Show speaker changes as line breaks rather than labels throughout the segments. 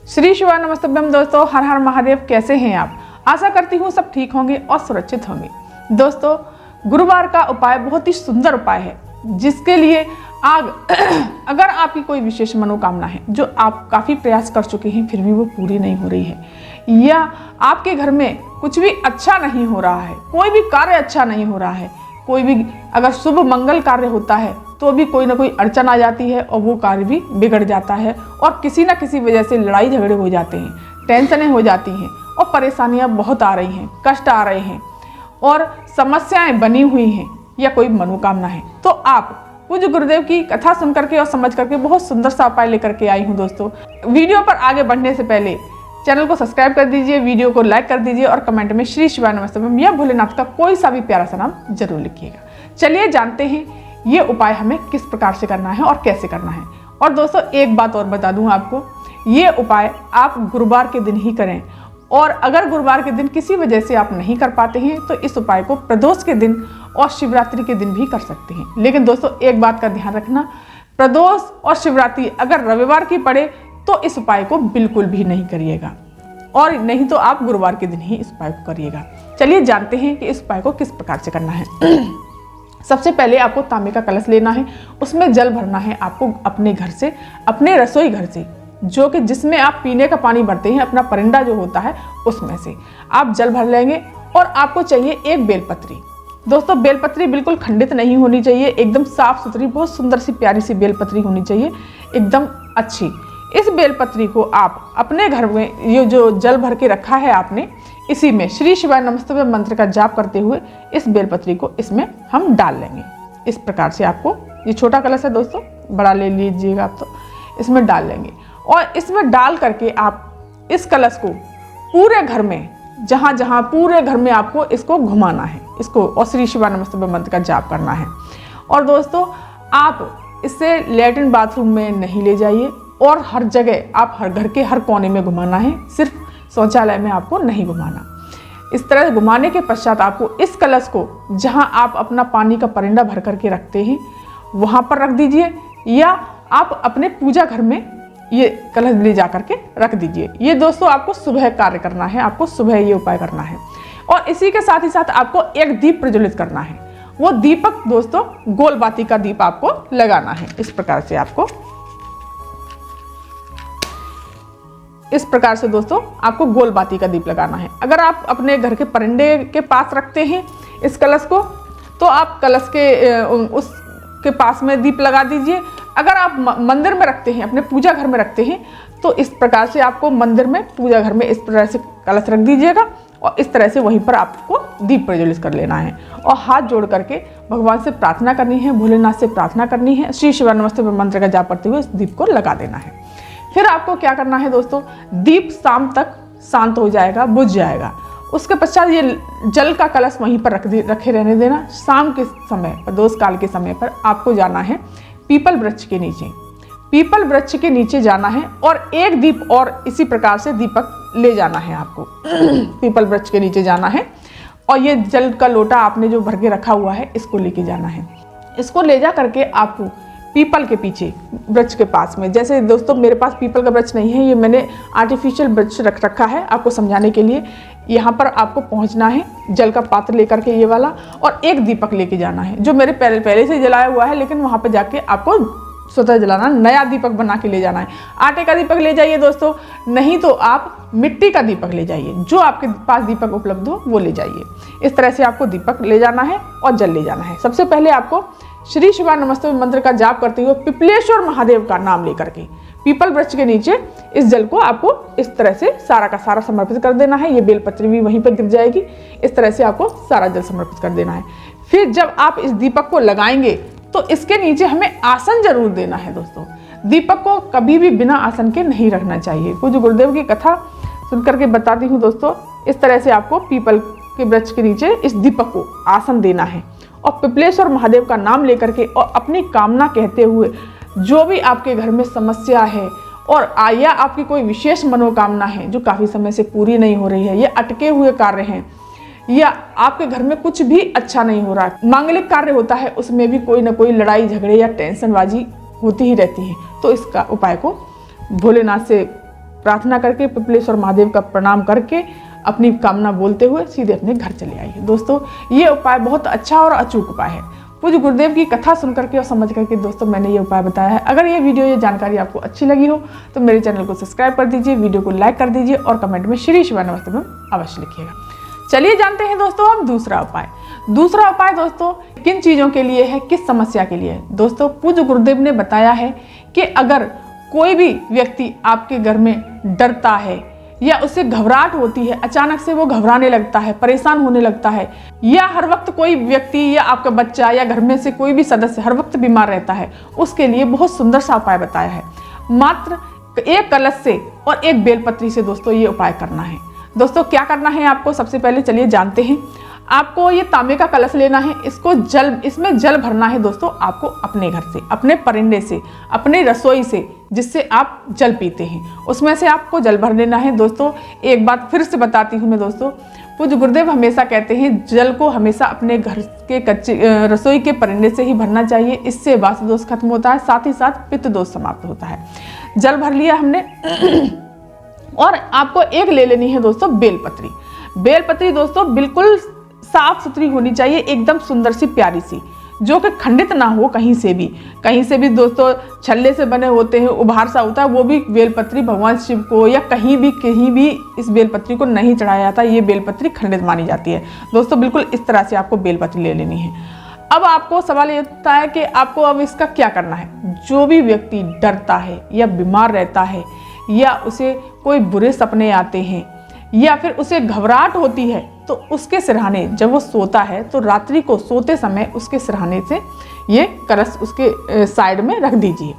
श्री शिवाय नमस्तभ्यम दोस्तों, हर हर महादेव। कैसे हैं आप? आशा करती हूँ सब ठीक होंगे और सुरक्षित होंगे। दोस्तों, गुरुवार का उपाय बहुत ही सुंदर उपाय है, जिसके लिए अगर आपकी कोई विशेष मनोकामना है जो आप काफ़ी प्रयास कर चुके हैं फिर भी वो पूरी नहीं हो रही है, या आपके घर में कुछ भी अच्छा नहीं हो रहा है, कोई भी कार्य अच्छा नहीं हो रहा है, कोई भी अगर शुभ मंगल कार्य होता है तो भी कोई ना कोई अड़चन आ जाती है और वो कार्य भी बिगड़ जाता है और किसी ना किसी वजह से लड़ाई झगड़े हो जाते हैं, टेंशनें हो जाती हैं और परेशानियां बहुत आ रही हैं, कष्ट आ रहे हैं और समस्याएं बनी हुई हैं या कोई मनोकामना है, तो आप पूज्य गुरुदेव की कथा सुन करके और समझ करके बहुत सुंदर सा उपाय लेकर के आई हूँ। दोस्तों, वीडियो पर आगे बढ़ने से पहले चैनल को सब्सक्राइब कर दीजिए, वीडियो को लाइक कर दीजिए और कमेंट में श्री शिवाय नमस्तभ्यम या भोलेनाथ का कोई सा भी प्यारा सा नाम जरूर लिखिएगा। चलिए जानते हैं ये उपाय हमें किस प्रकार से करना है और कैसे करना है। और दोस्तों, एक बात और बता दूं आपको, ये उपाय आप गुरुवार के दिन ही करें और अगर गुरुवार के दिन किसी वजह से आप नहीं कर पाते हैं तो इस उपाय को प्रदोष के दिन और शिवरात्रि के दिन भी कर सकते हैं। लेकिन दोस्तों, एक बात का ध्यान रखना, प्रदोष और शिवरात्रि अगर रविवार की पड़े तो इस उपाय को बिल्कुल भी नहीं करिएगा और नहीं तो आप गुरुवार के दिन ही इस उपाय को करिएगा। चलिए जानते हैं कि इस उपाय को किस प्रकार से करना है। सबसे पहले आपको तांबे का कलश लेना है, उसमें जल भरना है आपको अपने घर से, अपने रसोई घर से, जो कि जिसमें आप पीने का पानी भरते हैं, अपना परिंदा जो होता है उसमें से आप जल भर लेंगे। और आपको चाहिए एक बेलपत्री। दोस्तों, बेलपत्री बिल्कुल खंडित नहीं होनी चाहिए, एकदम साफ सुथरी, बहुत सुंदर सी प्यारी सी बेलपत्री होनी चाहिए, एकदम अच्छी। इस बेलपत्री को आप अपने घर में ये जो जल भर के रखा है आपने, इसी में श्री शिवाय नमस्तभ्यम मंत्र का जाप करते हुए इस बेलपत्री को इसमें हम डाल लेंगे। इस प्रकार से आपको, ये छोटा कलश है दोस्तों, बड़ा ले लीजिएगा आप, तो इसमें डाल लेंगे और इसमें डाल करके आप इस कलश को पूरे घर में, जहाँ जहाँ पूरे घर में आपको इसको घुमाना है, इसको और श्री शिवाय नमस्तभ्यम मंत्र का जाप करना है। और दोस्तों, आप इससे लैट्रिन बाथरूम में नहीं ले जाइए और हर जगह आप हर घर के हर कोने में घुमाना है, सिर्फ शौचालय में आपको नहीं घुमाना। इस तरह घुमाने के पश्चात आपको इस कलश को, जहां आप अपना पानी का परिंदा भर करके रखते हैं, वहां पर रख दीजिए या आप अपने पूजा घर में ये कलश ले जा करके रख दीजिए। ये दोस्तों आपको सुबह कार्य करना है, आपको सुबह ये उपाय करना है। और इसी के साथ ही साथ आपको एक दीप प्रज्वलित करना है। वो दीपक दोस्तों गोल बाती का दीप आपको लगाना है। इस प्रकार से आपको, इस प्रकार से दोस्तों आपको गोल बाती का दीप लगाना है। अगर आप अपने घर के परिंदे के पास रखते हैं इस कलश को, तो आप कलश के उसके पास में दीप लगा दीजिए। अगर आप मंदिर में रखते हैं, अपने पूजा घर में रखते हैं, तो इस प्रकार से आपको मंदिर में, पूजा घर में इस तरह से कलश रख दीजिएगा और इस तरह से वहीं पर आपको दीप प्रज्वलित कर लेना है और हाथ जोड़ करके भगवान से प्रार्थना करनी है, भोलेनाथ से प्रार्थना करनी है, श्री शिवाय नमस्तभ्यम मंत्र का जाप करते हुए इस दीप को लगा देना है। फिर आपको क्या करना है दोस्तों, दीप शाम तक शांत हो जाएगा, बुझ जाएगा। उसके पश्चात ये जल का कलश वहीं पर रखे रहने देना। शाम के समय, प्रदोष काल के समय पर आपको जाना है पीपल वृक्ष के नीचे, पीपल वृक्ष के नीचे जाना है और एक दीप और इसी प्रकार से दीपक ले जाना है आपको। पीपल वृक्ष के नीचे जाना है और ये जल का लोटा आपने जो भर के रखा हुआ है इसको लेके जाना है। इसको ले जा करके आपको पीपल के पीछे वृक्ष के पास में, जैसे दोस्तों मेरे पास पीपल का वृक्ष नहीं है, ये मैंने आर्टिफिशियल वृक्ष रख रखा है आपको समझाने के लिए। यहाँ पर आपको पहुँचना है, जल का पात्र लेकर के ये वाला, और एक दीपक लेके जाना है जो मेरे पहले से जलाया हुआ है, लेकिन वहाँ पर जाके आपको स्वतः जलाना, नया दीपक बना के ले जाना है। आटे का दीपक ले जाइए दोस्तों, नहीं तो आप मिट्टी का दीपक ले जाइए, जो आपके पास दीपक उपलब्ध हो वो ले जाइए। इस तरह से आपको दीपक ले जाना है और जल ले जाना है। सबसे पहले आपको श्री शिवाय नमस्तभ्यम मंत्र का जाप करते हुए पिपलेश्वर महादेव का नाम लेकर के पीपल वृक्ष के नीचे इस जल को आपको इस तरह से सारा का सारा समर्पित कर देना है। ये बेलपत्री भी वहीं पर गिर जाएगी। इस तरह से आपको सारा जल समर्पित कर देना है। फिर जब आप इस दीपक को लगाएंगे तो इसके नीचे हमें आसन जरूर देना है। दोस्तों, दीपक को कभी भी बिना आसन के नहीं रखना चाहिए। पूज्य गुरुदेव की कथा सुनकर के बताती हूँ दोस्तों, इस तरह से आपको पीपल के वृक्ष के नीचे इस दीपक को आसन देना है और पिपलेश्वर महादेव का नाम लेकर के और अपनी कामना कहते हुए, जो भी आपके घर में समस्या है और या आपकी कोई विशेष मनोकामना है जो काफ़ी समय से पूरी नहीं हो रही है, ये अटके हुए कार्य हैं, या आपके घर में कुछ भी अच्छा नहीं हो रहा, मांगलिक कार्य होता है उसमें भी कोई ना कोई लड़ाई झगड़े या टेंशनबाजी होती ही रहती है, तो इसका उपाय को भोलेनाथ से प्रार्थना करके पिपलेश्वर महादेव का प्रणाम करके अपनी कामना बोलते हुए सीधे अपने घर चले आइए। दोस्तों ये उपाय बहुत अच्छा और अचूक उपाय है। पूज्य गुरुदेव की कथा सुन करके और समझ करके दोस्तों मैंने ये उपाय बताया है। अगर ये वीडियो, ये जानकारी आपको अच्छी लगी हो तो मेरे चैनल को सब्सक्राइब कर दीजिए, वीडियो को लाइक कर दीजिए और कमेंट में श्री शिवाय नमस्तुभ्यम अवश्य लिखिएगा। चलिए जानते हैं दोस्तों अब दूसरा उपाय। दूसरा उपाय दोस्तों किन चीज़ों के लिए है, किस समस्या के लिए है। दोस्तों पूज्य गुरुदेव ने बताया है कि अगर कोई भी व्यक्ति आपके घर में डरता है या उसे घबराहट होती है, अचानक से वो घबराने लगता है, परेशान होने लगता है, या हर वक्त कोई व्यक्ति या आपका बच्चा या घर में से कोई भी सदस्य हर वक्त बीमार रहता है, उसके लिए बहुत सुंदर सा उपाय बताया है। मात्र एक कलश से और एक बेलपत्री से दोस्तों ये उपाय करना है। दोस्तों क्या करना है आपको, सबसे पहले चलिए जानते हैं। आपको ये तांबे का कलश लेना है, इसमें जल भरना है दोस्तों आपको अपने घर से, अपने परिंदे से, अपने रसोई से जिससे आप जल पीते हैं, उसमें से आपको जल भर लेना है। दोस्तों एक बात फिर से बताती हूँ मैं दोस्तों, पूज्य गुरुदेव हमेशा कहते हैं जल को हमेशा अपने घर के कच्चे रसोई के परिंदे से ही भरना चाहिए। इससे वास्तु दोष खत्म होता है, साथ ही साथ पित्त दोष समाप्त होता है। जल भर लिया हमने और आपको एक ले लेनी है दोस्तों बेलपत्री। बेलपत्री दोस्तों बिल्कुल साफ सुथरी होनी चाहिए, एकदम सुंदर सी प्यारी सी, जो कि खंडित ना हो कहीं से भी दोस्तों छल्ले से बने होते हैं, उभार सा होता है, वो भी बेलपत्री भगवान शिव को या कहीं भी इस बेलपत्री को नहीं चढ़ाया जाता। ये बेलपत्री खंडित मानी जाती है। दोस्तों बिल्कुल इस तरह से आपको बेलपत्री ले लेनी है। अब आपको सवाल ये होता है कि आपको अब इसका क्या करना है। जो भी व्यक्ति डरता है या बीमार रहता है या उसे कोई बुरे सपने आते हैं या फिर उसे घबराहट होती है, तो उसके सिरहाने जब वो सोता है तो रात्रि को सोते समय उसके सिरहाने से ये कलश उसके साइड में रख दीजिए।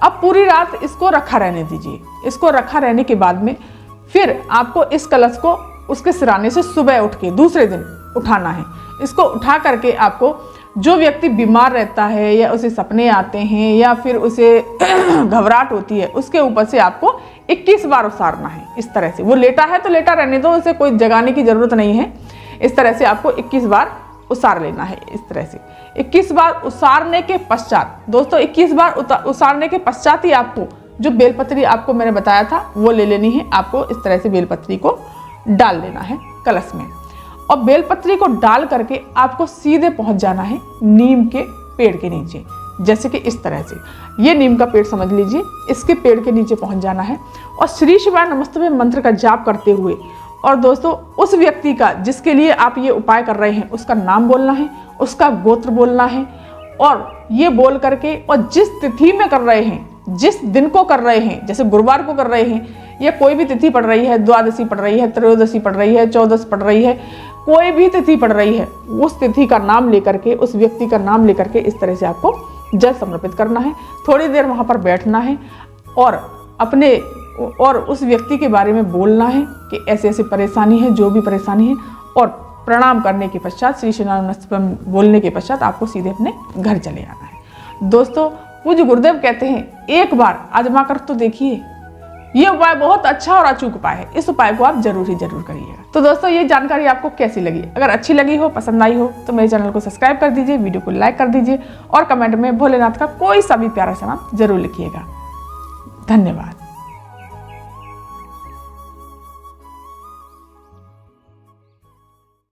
अब पूरी रात इसको रखा रहने दीजिए। इसको रखा रहने के बाद में फिर आपको इस कलश को उसके सिरहाने से सुबह उठ के दूसरे दिन उठाना है। इसको उठा करके आपको जो व्यक्ति बीमार रहता है या उसे सपने आते हैं या फिर उसे घबराहट होती है, उसके ऊपर से आपको 21 बार उसारना है। इस तरह से वो लेटा है तो लेटा रहने दो, उसे कोई जगाने की जरूरत नहीं है। इस तरह से आपको 21 बार उसार लेना है। इस तरह से 21 बार उसारने के पश्चात दोस्तों 21 बार उसारने के पश्चात ही आपको जो बेलपत्री आपको मैंने बताया था वो ले लेनी है। आपको इस तरह से बेलपत्री को डाल लेना है कलश में और बेलपत्री को डाल करके आपको सीधे पहुंच जाना है नीम के पेड़ के नीचे। जैसे कि इस तरह से ये नीम का पेड़ समझ लीजिए, इसके पेड़ के नीचे पहुंच जाना है और श्री शिवाय नमस्तुभ्यम मंत्र का जाप करते हुए और दोस्तों उस व्यक्ति का जिसके लिए आप ये उपाय कर रहे हैं उसका नाम बोलना है, उसका गोत्र बोलना है और ये बोल करके और जिस तिथि में कर रहे हैं, जिस दिन को कर रहे हैं, जैसे गुरुवार को कर रहे हैं या कोई भी तिथि पड़ रही है, द्वादशी पड़ रही है, त्रयोदशी पड़ रही है, चौदश पड़ रही है, कोई भी तिथि पड़ रही है, उस तिथि का नाम लेकर के, उस व्यक्ति का नाम लेकर के इस तरह से आपको जल समर्पित करना है। थोड़ी देर वहाँ पर बैठना है और उस व्यक्ति के बारे में बोलना है कि ऐसे ऐसी परेशानी है, जो भी परेशानी है, और प्रणाम करने के पश्चात श्री शिवाय नमस्तुभ्यम बोलने के पश्चात आपको सीधे अपने घर चले आना है। दोस्तों पूज्य गुरुदेव कहते हैं एक बार आजमा कर तो देखिए, ये उपाय बहुत अच्छा और अचूक उपाय है। इस उपाय को आप जरूर करिएगा। तो दोस्तों ये जानकारी आपको कैसी लगी? अगर अच्छी लगी हो, पसंद आई हो तो मेरे चैनल को सब्सक्राइब कर दीजिए, वीडियो को लाइक कर दीजिए और कमेंट में भोलेनाथ का कोई सा भी प्यारा सा नाम जरूर लिखिएगा। धन्यवाद।